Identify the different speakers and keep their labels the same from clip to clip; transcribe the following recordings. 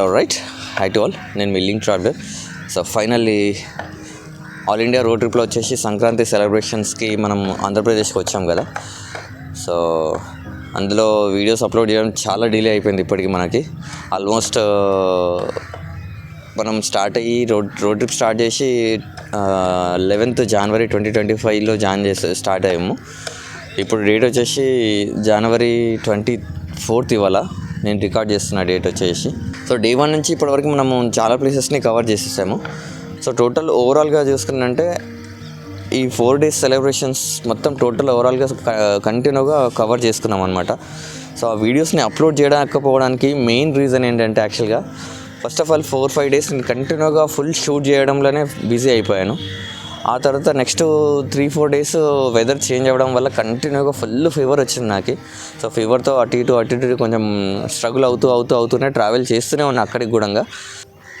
Speaker 1: Hello right hi to all, నేను milling traveller. So finally all India road ట్రిప్లో వచ్చేసి సంక్రాంతి సెలబ్రేషన్స్కి మనం ఆంధ్రప్రదేశ్కి వచ్చాం కదా. సో అందులో వీడియోస్ అప్లోడ్ చేయడం చాలా డిలే అయిపోయింది. ఇప్పటికి మనకి ఆల్మోస్ట్ మనం స్టార్ట్ అయ్యి రోడ్ ట్రిప్ స్టార్ట్ చేసి 11th January 2025లో స్టార్ట్ అయ్యాము. ఇప్పుడు డేట్ వచ్చేసి January 24th ఇవాళ నేను రికార్డ్ చేస్తున్న డేట్ వచ్చేసి. సో డే 1 నుంచి ఇప్పటివరకు మనము చాలా ప్లేసెస్ని కవర్ చేసేసాము. సో టోటల్ ఓవరాల్గా చూసుకున్నంటే ఈ 4 days సెలబ్రేషన్స్ మొత్తం టోటల్ ఓవరాల్గా కంటిన్యూగా కవర్ చేసుకున్నాం అనమాట. సో ఆ వీడియోస్ని అప్లోడ్ చేయకపోవడానికి మెయిన్ రీజన్ ఏంటంటే యాక్చువల్గా ఫస్ట్ ఆఫ్ ఆల్ 4-5 days నేను కంటిన్యూగా ఫుల్ షూట్ చేయడంలోనే బిజీ అయిపోయాను. ఆ తర్వాత నెక్స్ట్ 3-4 days వెదర్ చేంజ్ అవ్వడం వల్ల కంటిన్యూగా ఫుల్ ఫీవర్ వచ్చింది నాకు. సో ఫీవర్తో అటు ఇటు కొంచెం స్ట్రగుల్ అవుతూనే ట్రావెల్ చేస్తూనే ఉన్నా అక్కడికి కూడా.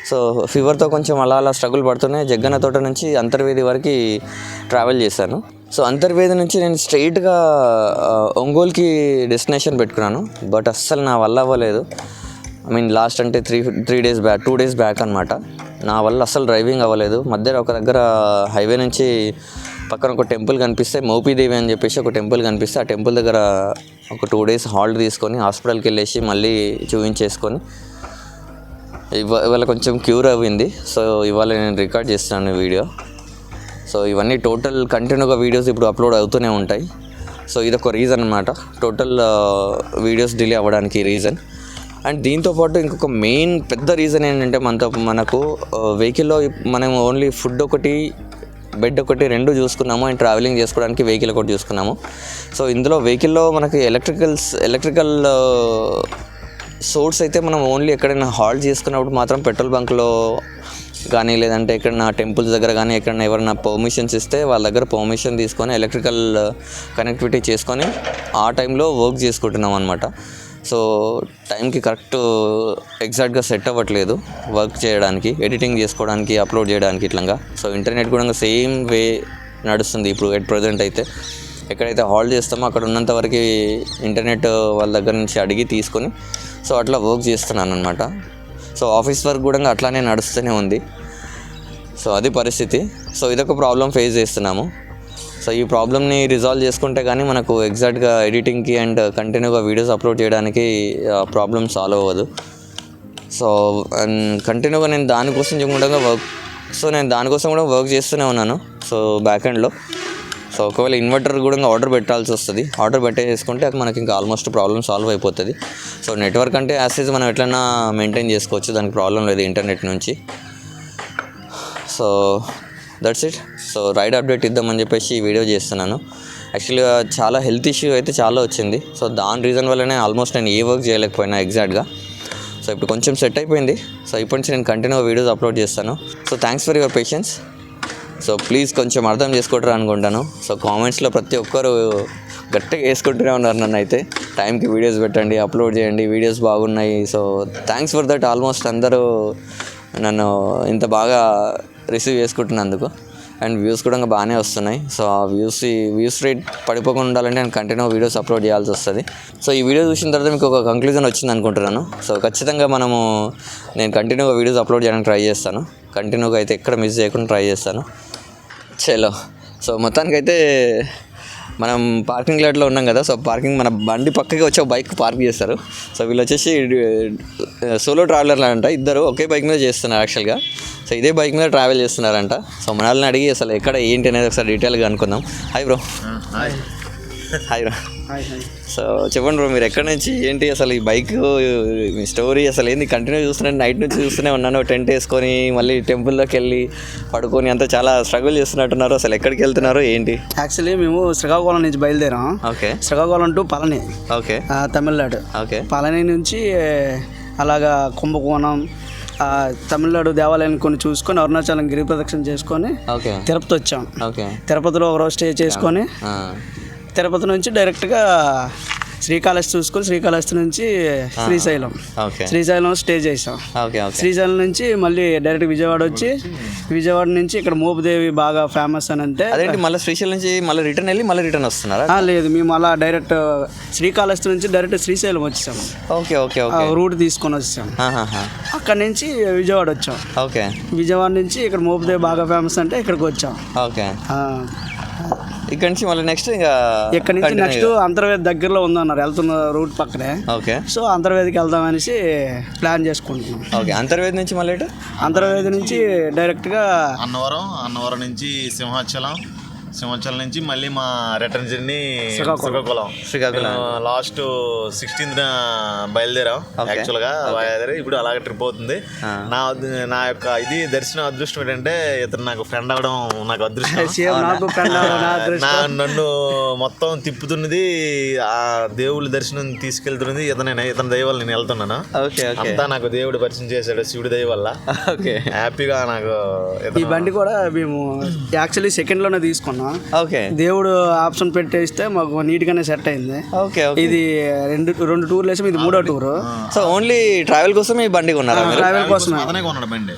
Speaker 1: సో ఫీవర్తో కొంచెం అలా స్ట్రగుల్ పడుతూనే జగ్గన్న తోట నుంచి అంతర్వేది వరకు ట్రావెల్ చేశాను. సో అంతర్వేది నుంచి నేను స్ట్రైట్గా ఒంగోలుకి డెస్టినేషన్ పెట్టుకున్నాను. బట్ అస్సలు నా వల్ల అవ్వలేదు. ఐ మీన్ లాస్ట్ అంటే 2 days బ్యాక్ అనమాట. నా వల్ల అస్సలు డ్రైవింగ్ అవ్వలేదు. మధ్యలో ఒక దగ్గర హైవే నుంచి పక్కన ఒక టెంపుల్ కనిపిస్తే, మోపీదేవి అని చెప్పేసి ఒక టెంపుల్ కనిపిస్తే, ఆ టెంపుల్ దగ్గర ఒక 2 days హాల్ట్ తీసుకొని హాస్పిటల్కి వెళ్ళేసి మళ్ళీ చూపించేసుకొని ఇవాళ కొంచెం క్యూర్ అయింది. సో ఇవాళ నేను రికార్డ్ చేస్తున్నాను వీడియో. సో ఇవన్నీ టోటల్ కంటిన్యూగా వీడియోస్ ఇప్పుడు అప్లోడ్ అవుతూనే ఉంటాయి. సో ఇదొక రీజన్ అనమాట, టోటల్ వీడియోస్ డిలే అవ్వడానికి రీజన్. అండ్ దీంతోపాటు ఇంకొక మెయిన్ పెద్ద రీజన్ ఏంటంటే మనకు వెహికల్లో మనం ఓన్లీ ఫుడ్ ఒకటి, బెడ్ ఒకటి 2 చూసుకున్నాము. అండ్ ట్రావెలింగ్ చేసుకోవడానికి వెహికల్ ఒకటి చూసుకున్నాము. సో ఇందులో వెహికల్లో మనకి ఎలక్ట్రికల్ సోర్స్ అయితే మనం ఓన్లీ ఎక్కడైనా హాల్ట్ చేసుకున్నప్పుడు మాత్రం పెట్రోల్ బంక్లో కానీ లేదంటే ఎక్కడైనా టెంపుల్స్ దగ్గర కానీ ఎక్కడైనా ఎవరైనా పర్మిషన్స్ ఇస్తే వాళ్ళ దగ్గర పర్మిషన్ తీసుకొని ఎలక్ట్రికల్ కనెక్టివిటీ చేసుకొని ఆ టైంలో వర్క్ చేసుకుంటున్నాం అనమాట. సో టైంకి కరెక్ట్ ఎగ్జాక్ట్గా సెట్ అవ్వట్లేదు వర్క్ చేయడానికి, ఎడిటింగ్ చేసుకోవడానికి, అప్లోడ్ చేయడానికి ఇట్లా. సో ఇంటర్నెట్ కూడా సేమ్ వే నడుస్తుంది ఇప్పుడు ఎట్ ప్రజెంట్ అయితే. ఎక్కడైతే హాల్ట్ చేస్తామో అక్కడ ఉన్నంత వరకు ఇంటర్నెట్ వాళ్ళ దగ్గర నుంచి అడిగి తీసుకొని సో అట్లా వర్క్ చేస్తున్నాను అనమాట. సో ఆఫీస్ వర్క్ కూడా అట్లానే నడుస్తూనే ఉంది. సో అది పరిస్థితి. సో ఇదొక ప్రాబ్లం ఫేస్ చేస్తున్నాము. సో ఈ ప్రాబ్లమ్ని రిజాల్వ్ చేసుకుంటే కానీ మనకు ఎగ్జాక్ట్గా ఎడిటింగ్కి అండ్ కంటిన్యూగా వీడియోస్ అప్లోడ్ చేయడానికి ప్రాబ్లమ్ సాల్వ్ అవ్వదు. సో కంటిన్యూగా నేను దానికోసం కూడా వర్క్ చేస్తూనే ఉన్నాను. సో బ్యాక్ ఎండ్లో సో ఒకవేళ ఇన్వర్టర్ కూడా ఆర్డర్ పెట్టాల్సి వస్తుంది. ఆర్డర్ పెట్టేసుకుంటే అది మనకి ఇంకా ఆల్మోస్ట్ ప్రాబ్లమ్ సాల్వ్ అయిపోతుంది. సో నెట్వర్క్ అంటే యాసేజ్ మనం ఎట్లన్నా మెయింటైన్ చేసుకోవచ్చు, దానికి ప్రాబ్లం లేదు ఇంటర్నెట్ నుంచి. So that's it. So right update ఇద్దామని చెప్పేసి ఈ వీడియో చేస్తున్నాను. యాక్చువల్గా చాలా హెల్త్ ఇష్యూ అయితే చాలా వచ్చింది. సో దాని రీజన్ వల్లనే ఆల్మోస్ట్ నేను ఏ వర్క్ చేయలేకపోయినా ఎగ్జాక్ట్గా. సో ఇప్పుడు కొంచెం సెట్ అయిపోయింది. సో ఇప్పటి నుంచి నేను కంటిన్యూగా వీడియోస్ అప్లోడ్ చేస్తాను. So thanks for your patience. So please కొంచెం అర్థం చేసుకుంటారు అనుకుంటాను. సో కామెంట్స్లో ప్రతి ఒక్కరు గట్టిగా వేసుకుంటూనే ఉన్నారు నన్ను అయితే, టైంకి వీడియోస్ పెట్టండి, అప్లోడ్ చేయండి, వీడియోస్ బాగున్నాయి. So thanks for that. Almost అందరూ నన్ను ఇంత బాగా రిసీవ్ చేసుకుంటున్నందుకు. అండ్ వ్యూస్ కూడా బాగానే వస్తున్నాయి. సో ఆ వ్యూస్ రేట్ పడిపోకుండా ఉండాలంటే నేను కంటిన్యూ వీడియోస్ అప్లోడ్ చేయాల్సి వస్తుంది. సో ఈ వీడియో చూసిన తర్వాత మీకు ఒక కంక్లూజన్ వచ్చింది అనుకుంటున్నాను. సో ఖచ్చితంగా నేను కంటిన్యూగా వీడియోస్ అప్లోడ్ చేయడానికి ట్రై చేస్తాను. కంటిన్యూగా అయితే ఎక్కడ మిస్ చేయకుండా ట్రై చేస్తాను. చలో, సో మొత్తానికైతే మనం పార్కింగ్ లాట్లో ఉన్నాం కదా. సో మన బండి పక్కకి వచ్చి బైక్ పార్క్ చేస్తారు. సో వీళ్ళు వచ్చేసి సోలో ట్రావెలర్లు అంట, ఇద్దరు ఒకే బైక్ మీద చేస్తున్నారు యాక్చువల్గా. సో ఇదే బైక్ మీద ట్రావెల్ చేస్తున్నారంట. సో మనల్ని అడిగి అసలు ఎక్కడ ఏంటి అనేది ఒకసారి డీటెయిల్గా అనుకుందాం. Hi bro. Hi bro. So చెప్పండి బ్రో, మీరు ఎక్కడి నుంచి ఏంటి అసలు ఈ బైక్ మీ స్టోరీ అసలు ఏంది? కంటిన్యూ చూస్తున్నాను, నైట్ నుంచి చూస్తూనే ఉన్నాను. టెంట్ వేసుకొని మళ్ళీ టెంపుల్లోకి వెళ్ళి పడుకొని అంతా చాలా స్ట్రగుల్ చేస్తున్నట్టున్నారు. అసలు ఎక్కడికి వెళ్తున్నారు ఏంటి?
Speaker 2: యాక్చువల్లీ మేము శ్రీకాకుళం నుంచి బయలుదేరాం.
Speaker 1: Okay.
Speaker 2: Srikakulam to Palani.
Speaker 1: Okay.
Speaker 2: Tamil Nadu.
Speaker 1: Okay.
Speaker 2: Palani నుంచి అలాగా కుంభకోణం, తమిళనాడు దేవాలయాన్ని కొన్ని చూసుకొని అరుణాచలం గిరి ప్రదక్షిణ చేసుకొని తిరుపతి వచ్చాం. తిరుపతిలో ఒక రోజు స్టే చేసుకొని తిరుపతి నుంచి డైరెక్ట్గా శ్రీకాళహస్తి చూసుకొని శ్రీకాళహస్తి నుంచి శ్రీశైలం స్టే చేసాం. శ్రీశైలం నుంచి మళ్ళీ డైరెక్ట్ విజయవాడ వచ్చి విజయవాడ నుంచి ఇక్కడ మోపుదేవి బాగా ఫేమస్ అని అంటే
Speaker 1: అదేంటి మళ్ళీ శ్రీశైలం నుంచి మళ్ళీ రిటర్న్ వెళ్ళి మళ్ళీ రిటర్న్ వస్తున్నారా?
Speaker 2: లేదు, మేము అలా డైరెక్ట్ శ్రీకాళహస్తి నుంచి డైరెక్ట్ శ్రీశైలం వచ్చాము.
Speaker 1: Okay okay okay.
Speaker 2: రూట్ తీసుకొని వచ్చాము. అక్కడ నుంచి విజయవాడ వచ్చాం.
Speaker 1: ఓకే.
Speaker 2: విజయవాడ నుంచి ఇక్కడ మోపుదేవి బాగా ఫేమస్ అంటే ఇక్కడికి వచ్చాం.
Speaker 1: ఓకే. ఇక్కడ నుంచి మళ్ళీ నెక్స్ట్ ఇంకా
Speaker 2: ఇక్కడ నుంచి నెక్స్ట్ అంతర్వేది దగ్గరలో ఉందన్నారు, వెళ్తున్న రూట్ పక్కనే.
Speaker 1: ఓకే.
Speaker 2: సో అంతర్వేదికి వెళ్దాం అనేసి ప్లాన్ చేసుకుంటున్నాం.
Speaker 1: ఓకే. అంతర్వేది నుంచి మళ్ళీ
Speaker 2: అంతర్వేది నుంచి డైరెక్ట్గా
Speaker 3: అన్నవరం నుంచి సింహాచలం నుంచి మళ్ళీ మా return journey Srikakulam. Last 16th బయలుదేరాం యాక్చువల్గా. ఇప్పుడు అలాగే ట్రిప్ అవుతుంది. నా యొక్క ఇది దర్శనం అదృష్టం ఏంటంటే ఇతను నాకు ఫ్రెండ్ అవడం నాకు అదృష్టం. నన్ను మొత్తం తిప్పుతున్నది ఆ దేవుళ్ళ దర్శనం తీసుకెళ్తున్నది ఇతని దయ వల్ల నేను వెళ్తున్నాను. అంతా నాకు దేవుడు పరిచయం చేశాడు, శివుడి దయ వల్ల. హ్యాపీగా నాకు
Speaker 2: ఈ బండి కూడా మేము యాక్చువల్లీ సెకండ్లోనే తీసుకున్నాం.
Speaker 1: ఓకే.
Speaker 2: దేవుడు ఆప్షన్ పెట్టేస్తే మాకు నీట్ గానే సెట్ అయింది.
Speaker 1: ఓకే.
Speaker 2: ఇది రెండు టూర్లు వేసాం, ఇది 3వ టూర్.
Speaker 1: సో ఓన్లీ ట్రావెల్ కోసం ఈ బండి కొన్నారా?
Speaker 2: ట్రావెల్ కోసమే,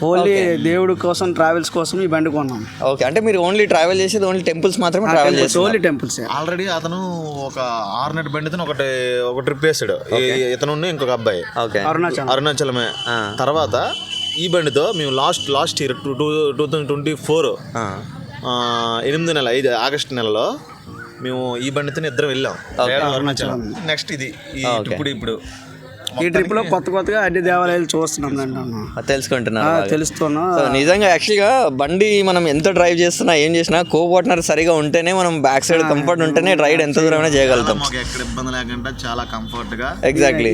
Speaker 2: ఓన్లీ దేవుడి కోసం ట్రావెల్స్ కోసం ఈ బండి కొన్నాం.
Speaker 1: ఓకే. అంటే మీరు ఓన్లీ ట్రావెల్ చేసేది ఓన్లీ టెంపుల్స్ మాత్రమే ట్రావెల్ చేసి?
Speaker 2: Only temples.
Speaker 3: ఆల్రెడీ అతను ఒక 6 నెట్ బండితో ఒక ట్రిప్ వేసాడు ఇతను ఇంకొక అబ్బాయి. అరుణాచలమే. తర్వాత ఈ బండితో మేము లాస్ట్ ఇయర్ 2024 8వ నెల ఆగస్టు నెలలో మేము ఈ బండితో ఇద్దరం వెళ్ళాం అరుణాచలం. నెక్స్ట్ ఇది ఇప్పుడు
Speaker 2: ఈ ట్రిప్ లో కొత్తగా అన్ని దేవాలయాలు చూస్తున్నాం, తెలుస్తున్నాం.
Speaker 1: నిజంగా యాక్చువల్గా బండి మనం ఎంత డ్రైవ్ చేస్తున్నా ఏం చేసినా కోపార్ట్నర్ సరిగా ఉంటేనే మనం బ్యాక్ సైడ్ కంఫర్ట్ ఉంటేనే రైడ్ ఎంత దూరమైనా చేయగలుగుతాం.
Speaker 3: ఎక్కడ ఇబ్బంది లేకుండా చాలా కంఫర్ట్ గా.
Speaker 1: ఎగ్జాక్ట్లీ.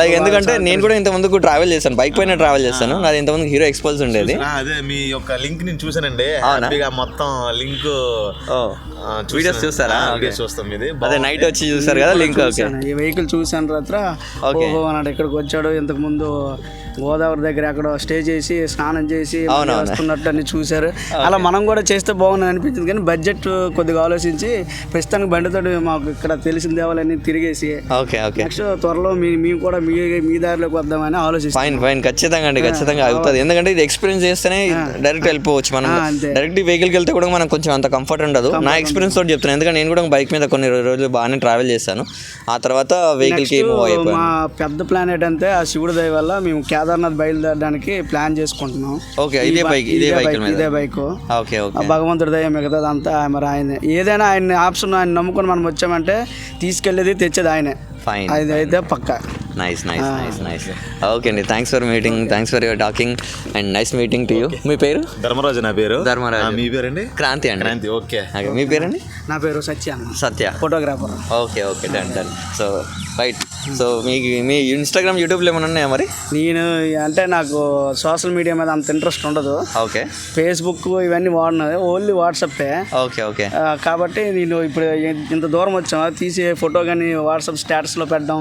Speaker 1: లైక్ ఎందుకంటే నేను కూడా ఇంత ముందుకు ట్రావెల్ చేశాను, బైక్ పైన ట్రావెల్ చేస్తాను. నాది ఇంత ముందు హీరో ఎక్స్పల్స్ ఉండేది.
Speaker 3: అదే మీ యొక్క లింక్ నేను చూసానండి, మొత్తం లింక్
Speaker 1: వీడియోస్ చూస్తారా?
Speaker 3: చూస్తాం. ఇది
Speaker 1: అదే నైట్ వచ్చి చూసారు కదా లింక్.
Speaker 2: ఈ వెహికల్ చూసాను రాత్ర. అన్నాడు ఇక్కడికి వచ్చాడు, ఇంతకు ముందు గోదావరి దగ్గర అక్కడ స్టే చేసి స్నానం చేసి వస్తున్నట్టు అన్ని చూశారు. అలా మనం కూడా చేస్తే బాగుంది అనిపించింది, కానీ బడ్జెట్ కొద్దిగా ఆలోచించి ప్రస్తుతానికి బండితో మాకు ఇక్కడ తెలిసిన దేవాలయాన్ని తిరిగేసి నెక్స్ట్ త్వరలో మేము కూడా మీ దారిలోకి వద్దామని ఆలోచిస్తాం.
Speaker 1: ఫైన్ ఖచ్చితంగా అండి, ఖచ్చితంగా అవుతుంది. ఎందుకంటే ఇది ఎక్స్పీరియన్స్ చేస్తేనే డైరెక్ట్ వెళ్ళిపోవచ్చు. మనం డైరెక్ట్ వెహికల్కి వెళ్తే కూడా మనకు కొంచెం అంత కంఫర్ట్ ఉండదు. నా ఎక్స్పీరియన్స్ తోటి చెప్తున్నాను, ఎందుకంటే నేను కూడా బైక్ మీద కొన్ని రోజులు బాగానే ట్రావెల్ చేశాను. ఆ తర్వాత వెహికల్కి మూవ్ అయిపోయాను.
Speaker 2: మా పెద్ద ప్లాన్ ఏంటంటే ఆ శివుడి దయ వల్ల మేము కేదార్నాథ్ బయలుదేరడానికి ప్లాన్ చేసుకుంటున్నాం. ఇదే బైక్. భగవంతుడి దయ మిగతాదంతా మరి ఆయన ఏదైనా ఆయన ఆప్షన్ ఆయన నమ్ముకొని మనం వచ్చామంటే తీసుకెళ్లేది తెచ్చేది ఆయనే. అది అయితే పక్కా.
Speaker 1: నైస్. ఓకే అండి, thanks for meeting, thanks for your talking and nice meeting to you. మీ పేరు?
Speaker 3: ధర్మరాజు. నా పేరు
Speaker 1: ధర్మరాజు.
Speaker 3: మీ పేరండి?
Speaker 1: క్రాంతి అండి.
Speaker 3: క్రాంతి. ఓకే.
Speaker 1: మీ పేరండి?
Speaker 2: నా పేరు Satya. Photographer.
Speaker 1: Okay. Done. So right. So మీ ఇన్స్టాగ్రామ్, యూట్యూబ్లో ఏమైనా ఉన్నాయా మరి?
Speaker 2: నేను అంటే నాకు సోషల్ మీడియా మీద అంత ఇంట్రెస్ట్ ఉండదు.
Speaker 1: ఓకే.
Speaker 2: ఫేస్బుక్ ఇవన్నీ వాడినది, ఓన్లీ వాట్సాపే.
Speaker 1: ఓకే.
Speaker 2: కాబట్టి నేను ఇప్పుడు ఇంత దూరం వచ్చాను, తీసే ఫోటో కానీ వాట్సాప్ స్టేటస్లో పెట్టడం,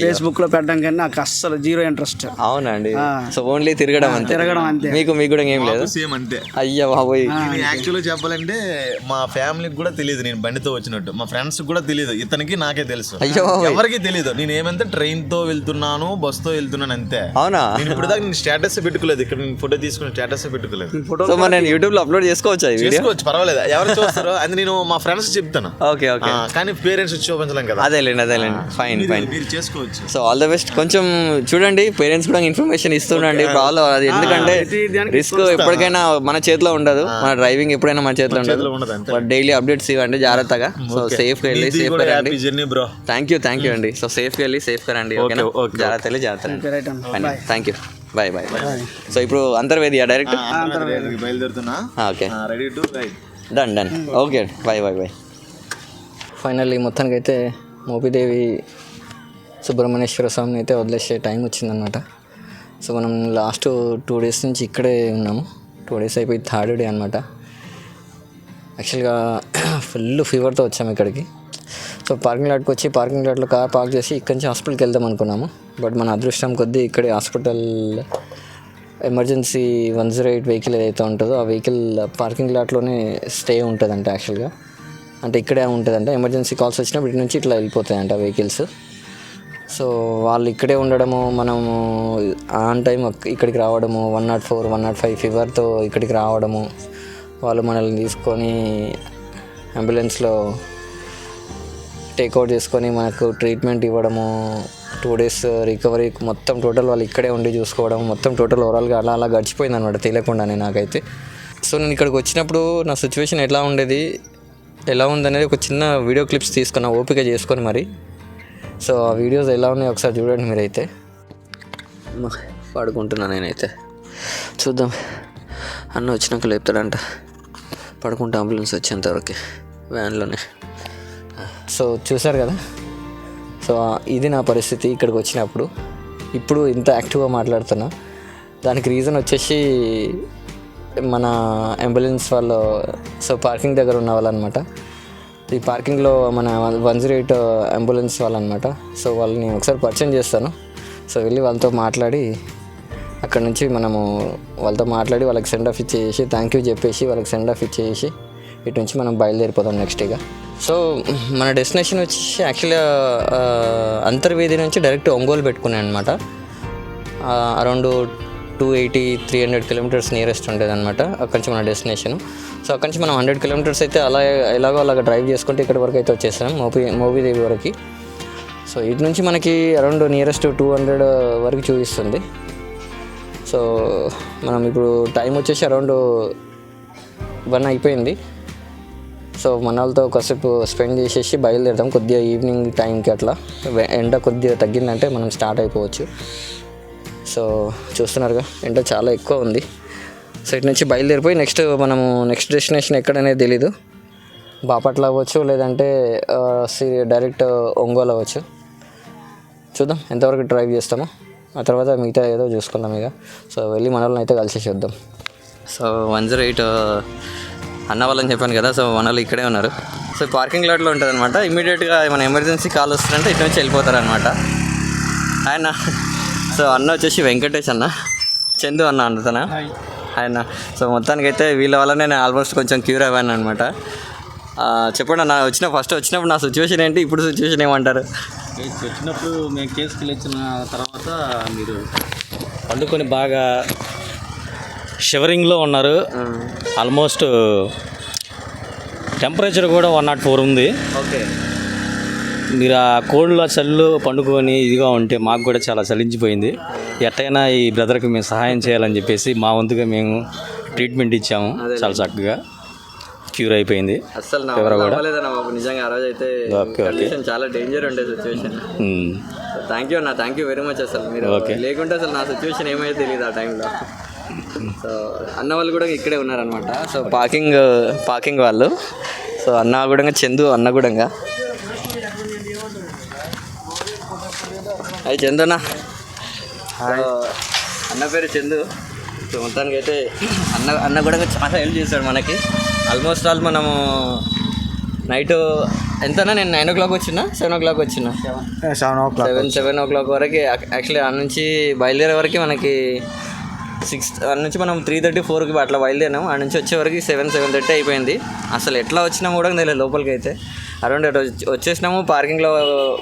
Speaker 2: ఫేస్బుక్లో పెట్టడం కానీ నాకు అస్సలు జీరో ఇంట్రెస్ట్.
Speaker 1: అవునండి. సో ఓన్లీ తిరగడం అంతే. మీకు కూడా ఏం లేదు?
Speaker 3: సేమ్ అంతే.
Speaker 1: అయ్యా బాబోయ్.
Speaker 3: యాక్చువల్గా చెప్పాలంటే మా ఫ్యామిలీకి కూడా తెలియదు నేను బండితో వచ్చినట్టు, మా ఫ్రెండ్స్ కూడా తెలియదు, ఇతనికి నాకే తెలుసు. ఎవరికి తెలియదు. నేను ఏమంటే ట్రైన్ తో వెళ్తున్నాను, బస్ తో వెళ్తున్నాను అంతే.
Speaker 1: అవునా?
Speaker 3: నేను ఇప్పుడు దాకా నేను స్టేటస్ పెట్టుకోలేదు, ఇక్కడ నేను ఫోటో తీసుకుని స్టేటస్ పెట్టుకోలేదు.
Speaker 1: సో మరి నేను యూట్యూబ్ లో అప్లోడ్ చేసుకోవచ్చు,
Speaker 3: పర్వాలేదు. ఎవరు చూస్తారో అది నేను మా ఫ్రెండ్స్ చెప్తాను.
Speaker 1: ఓకే.
Speaker 3: కానీ పేరెంట్స్ వచ్చి చూపించలేం కదా.
Speaker 1: అదేలేండి. ఫైన్.
Speaker 3: మీరు చేసుకోవచ్చు.
Speaker 1: So all the best. కొంచెం చూడండి, పేరెంట్స్ కూడా ఇన్ఫర్మేషన్ ఇస్తుండండి. అది ఎందుకంటే రిస్క్ ఎప్పటికైనా మన చేతిలో ఉండదు, మన డ్రైవింగ్ ఎప్పుడైనా మన చేతిలో ఉండదు. డైలీ అప్డేట్స్ ఇవ్వండి జాగ్రత్తగా. సో సేఫ్ గా వెళ్ళి సేఫ్ గా రండి. థ్యాంక్ యూ అండి. సో సేఫ్ గా వెళ్ళి సేఫ్ గా రండి. జాగ్రత్త. Thank you. బాయ్. సో ఇప్పుడు అంతర్వేది డైరెక్ట్
Speaker 3: బయలుదేరుతున్నా.
Speaker 1: Okay.
Speaker 3: Ready to ride.
Speaker 1: Done. Okay. Bye. Finally మొత్తానికి అయితే మోపిదేవి సుబ్రహ్మణ్యేశ్వర స్వామిని అయితే వదిలేసే టైం వచ్చిందనమాట. సో మనం లాస్ట్ 2 days నుంచి ఇక్కడే ఉన్నాము. 2 days అయిపోయి 3rd day అనమాట. యాక్చువల్గా ఫుల్ ఫీవర్తో వచ్చాము ఇక్కడికి. సో పార్కింగ్ లాట్కి వచ్చి పార్కింగ్ లాట్లో కార్ పార్క్ చేసి ఇక్కడి నుంచి హాస్పిటల్కి వెళ్దాం అనుకున్నాము. బట్ మన అదృష్టం కొద్దీ ఇక్కడే హాస్పిటల్ ఎమర్జెన్సీ 108 వెహికల్ ఏదైతే ఉంటుందో ఆ వెహికల్ పార్కింగ్ లాట్లోనే స్టే ఉంటుందంట. యాక్చువల్గా అంటే ఇక్కడే ఉంటుందంట. ఎమర్జెన్సీ కాల్స్ వచ్చినప్పుడు ఇటు నుంచి ఇట్లా వెళ్ళిపోతాయంట వెహికల్స్. సో వాళ్ళు ఇక్కడే ఉండడము, మనము ఆన్ టైం ఇక్కడికి రావడము, 104, 105 ఫీవర్తో ఇక్కడికి రావడము, వాళ్ళు మనల్ని తీసుకొని అంబులెన్స్లో టేక్అవుట్ చేసుకొని మనకు ట్రీట్మెంట్ ఇవ్వడము, 2 days రికవరీ, మొత్తం టోటల్ వాళ్ళు ఇక్కడే ఉండి చూసుకోవడం, మొత్తం టోటల్ ఓవరాల్గా అలా గడిచిపోయింది అనమాట తెలియకుండానే నాకైతే. సో నేను ఇక్కడికి వచ్చినప్పుడు నా సిచ్యువేషన్ ఎలా ఉందనేది ఒక చిన్న వీడియో క్లిప్స్ తీసుకున్నా ఓపిక చేసుకొని మరి. సో ఆ వీడియోస్ ఎలా ఉన్నాయో ఒకసారి చూడండి మీరైతే. పడుకుంటున్నా నేనైతే, చూద్దాం అన్న వచ్చినాక లేపుతాడంట. పడుకుంటా అంబులెన్స్ వచ్చేంతవరకు వ్యాన్లోనే. సో చూసారు కదా, సో ఇది నా పరిస్థితి ఇక్కడికి వచ్చినప్పుడు. ఇప్పుడు ఇంత యాక్టివ్గా మాట్లాడుతున్నా దానికి రీజన్ వచ్చేసి మన అంబులెన్స్ వాళ్ళు, సో పార్కింగ్ దగ్గర ఉన్న వాళ్ళు అనమాట. ఈ పార్కింగ్లో మన 108 అంబులెన్స్ వాళ్ళు అనమాట. సో వాళ్ళని ఒకసారి పరిచయం చేస్తాను. సో వెళ్ళి వాళ్ళతో మాట్లాడి అక్కడ నుంచి వాళ్ళతో మాట్లాడి వాళ్ళకి సెండ్ ఆఫ్ ఇచ్చేసి థ్యాంక్ యూ చెప్పేసి వాళ్ళకి సెండ్ ఆఫ్ ఇచ్చేసి ఇటు నుంచి మనం బయలుదేరిపోతాం నెక్స్ట్ ఇక. సో మన డెస్టినేషన్ వచ్చేసి యాక్చువల్గా అంతర్వేది నుంచి డైరెక్ట్ ఒంగోలు పెట్టుకున్నాను అనమాట. అరౌండ్ 280-300 kilometers నియరెస్ట్ ఉండేది అనమాట అక్కడి నుంచి మన డెస్టినేషన్. సో అక్కడి నుంచి మనం 100 kilometers అయితే అలాగా డ్రైవ్ చేసుకుంటే ఇక్కడి వరకు అయితే వచ్చేసాం, మోపిదేవి వరకు. సో ఇటు నుంచి మనకి అరౌండ్ నియరెస్ట్ 200 వరకు చూపిస్తుంది. సో మనం ఇప్పుడు టైం వచ్చేసి అరౌండ్ 1 అయిపోయింది. సో మన వాళ్ళతో కాసేపు స్పెండ్ చేసేసి బయలుదేరుతాం. కొద్దిగా ఈవినింగ్ టైంకి అట్లా ఎండ కొద్దిగా తగ్గిందంటే మనం స్టార్ట్ అయిపోవచ్చు. సో చూస్తున్నారుగా ఎండ చాలా ఎక్కువ ఉంది. సో ఇటు నుంచి బయలుదేరిపోయి నెక్స్ట్ డెస్టినేషన్ ఎక్కడనేది తెలీదు. బాపట్ల అవ్వచ్చు, లేదంటే డైరెక్ట్ ఒంగోలు అవ్వచ్చు. చూద్దాం ఎంతవరకు డ్రైవ్ చేస్తామో, ఆ తర్వాత మిగతా ఏదో చూసుకుందాం ఇక. సో వెళ్ళి మన వాళ్ళని అయితే కలిసేసి వద్దాం. సో 108 అన్న వాళ్ళని చెప్పాను కదా, సో మన వాళ్ళు ఇక్కడే ఉన్నారు. సో పార్కింగ్ లాట్లో ఉంటుంది అనమాట. ఇమీడియట్గా ఏమైనా ఎమర్జెన్సీ కాల్ వస్తుందంటే ఇటు నుంచి వెళ్ళిపోతారనమాట ఆయన. సో అన్న వచ్చేసి వెంకటేష్ అన్న, చందు అన్న అందుతన ఆయన. సో మొత్తానికైతే వీళ్ళ వల్లనే నేను ఆల్మోస్ట్ కొంచెం క్యూర్ అయ్యాను అనమాట. చెప్పండి అన్న, ఫస్ట్ వచ్చినప్పుడు నా సిచ్యువేషన్ ఏంటి, ఇప్పుడు సిచ్యువేషన్ ఏమంటారు?
Speaker 4: వచ్చినప్పుడు మేము కేసుకి వచ్చిన తర్వాత మీరు పండుకొని బాగా షివరింగ్లో ఉన్నారు. ఆల్మోస్ట్ టెంపరేచర్ కూడా 104 ఉంది.
Speaker 1: ఓకే,
Speaker 4: మీరు ఆ కోళ్ళ చల్లు పండుకొని ఇదిగా ఉంటే మాకు కూడా చాలా చలించిపోయింది. ఎట్టయినా ఈ బ్రదర్కి మేము సహాయం చేయాలని చెప్పేసి మా వంతుగా మేము ట్రీట్మెంట్ ఇచ్చాము. చాలా చక్కగా క్యూర్ అయిపోయింది.
Speaker 1: అసలు నిజంగా ఆ రోజు అయితే చాలా డేంజర్ ఉండే సిచ్యువేషన్. థ్యాంక్ యూ అన్న, థ్యాంక్ యూ వెరీ మచ్. అసలు మీరు లేకుంటే అసలు నా సిచ్యువేషన్ ఏమైతే తెలియదు ఆ టైంలో. సో అన్న వాళ్ళు కూడా ఇక్కడే ఉన్నారనమాట. సో పార్కింగ్ వాళ్ళు. సో అన్న కూడా చందు అన్న కూడా అది చందు అన్న పేరు చందు. సో మొత్తానికి అయితే అన్న కూడా చాలా హెల్ప్ చేశాడు మనకి. ఆల్మోస్ట్ ఆల్ మనము నైట్ ఎంతనా, నేను 9 o'clock వచ్చినా 7 o'clock వచ్చినా 7 o'clock వరకు. యాక్చువల్లీ ఆ నుంచి బయలుదేరే వరకు మనకి 6 నుంచి మనం 3:30-4కి అట్లా బయలుదేరినాం. ఆ నుంచి వచ్చే వరకు 7-7:30 అయిపోయింది. అసలు ఎట్లా వచ్చినాము కూడా తెలియదు లోపలికి అయితే. అరౌండ్ వచ్చేసినాము, పార్కింగ్లో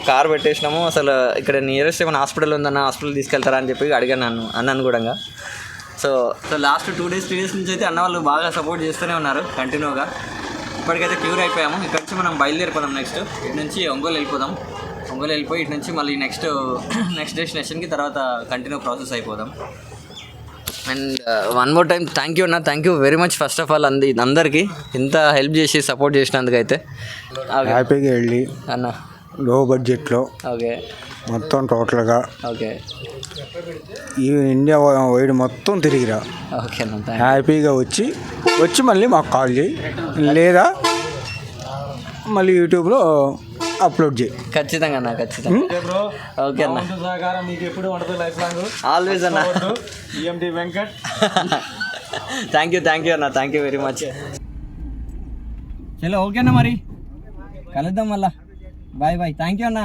Speaker 1: కార్ పెట్టేసినాము. అసలు ఇక్కడ నియరెస్ట్ ఏమైనా హాస్పిటల్ ఉందన్న, హాస్పిటల్ తీసుకెళ్తారా అని చెప్పి అడిగాను అన్నాను కూడా. సో లాస్ట్ 2 days 3 days నుంచి అయితే అన్న వాళ్ళు బాగా సపోర్ట్ చేస్తూనే ఉన్నారు కంటిన్యూగా. ఇప్పటికైతే క్యూర్ అయిపోయాము. ఇక్కడ నుంచి మనం బయలుదేరిపోదాం. నెక్స్ట్ ఇటు నుంచి ఒంగోలు వెళ్ళిపోయి ఇటు నుంచి మళ్ళీ నెక్స్ట్ డెస్టినేషన్కి తర్వాత కంటిన్యూ ప్రాసెస్ అయిపోదాం. And one more time thank you అన్న, thank you very much first of all అందరికీ ఇంత హెల్ప్ చేసి సపోర్ట్ చేసినందుకైతే.
Speaker 5: హ్యాపీగా వెళ్ళి
Speaker 1: అన్న
Speaker 5: లో బడ్జెట్లో
Speaker 1: ఓకే
Speaker 5: మొత్తం టోటల్గా
Speaker 1: ఓకే
Speaker 5: ఈ ఇండియా వైడ్ మొత్తం తిరిగిరా.
Speaker 1: ఓకే అన్న,
Speaker 5: హ్యాపీగా వచ్చి మళ్ళీ మాకు కాల్ చేయి, లేదా మళ్ళీ యూట్యూబ్లో అప్లోడ్ చేయి.
Speaker 1: ఖచ్చితంగా అన్న, ఖచ్చితంగా. ఓకే అన్న,
Speaker 4: మీకు ఎప్పుడు ఉండదు లైఫ్ లాంగ్
Speaker 1: ఆల్వేస్ అన్న.
Speaker 4: ఈఎంటీ వెంకట్.
Speaker 1: థ్యాంక్ యూ అన్న, థ్యాంక్ యూ వెరీ మచ్.
Speaker 2: చలో ఓకే అన్న, మరి కలుద్దాం మళ్ళా. బాయ్ థ్యాంక్ యూ అన్న.